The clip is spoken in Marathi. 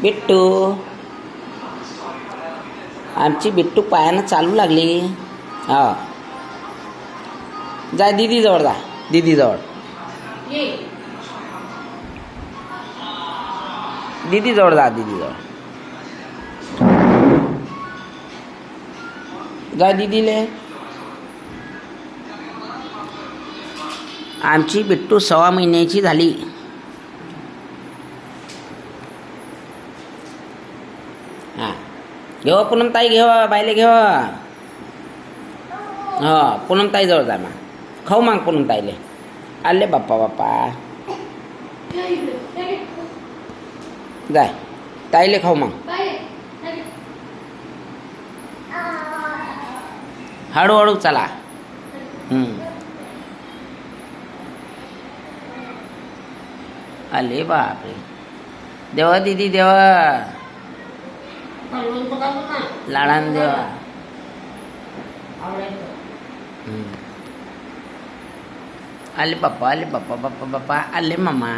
बिट्टू, आमची बिट्टू पायानं चालू लागली. हा, जा दीदीजवळ जा, दीदीजवळ. दीदीजवळ जा, दीदीजवळ जा. दीदीले आमची बिट्टू 6 महिन्याची झाली. हां, घेवा पूनमताई, घेवा बायले, घेवा. हां, पूनमताईजवळ जा. मग खाऊ मग पूनमताईले. आले बाप्पा बाप्पा, जाय ताईले खाऊ मग. हळूहळू चला. आले बापरे, देवा दीदी देवा, लाडान देवा. आले बाप्पा, आले बाप्पा बाप्पा बाप्पा, आले मामा.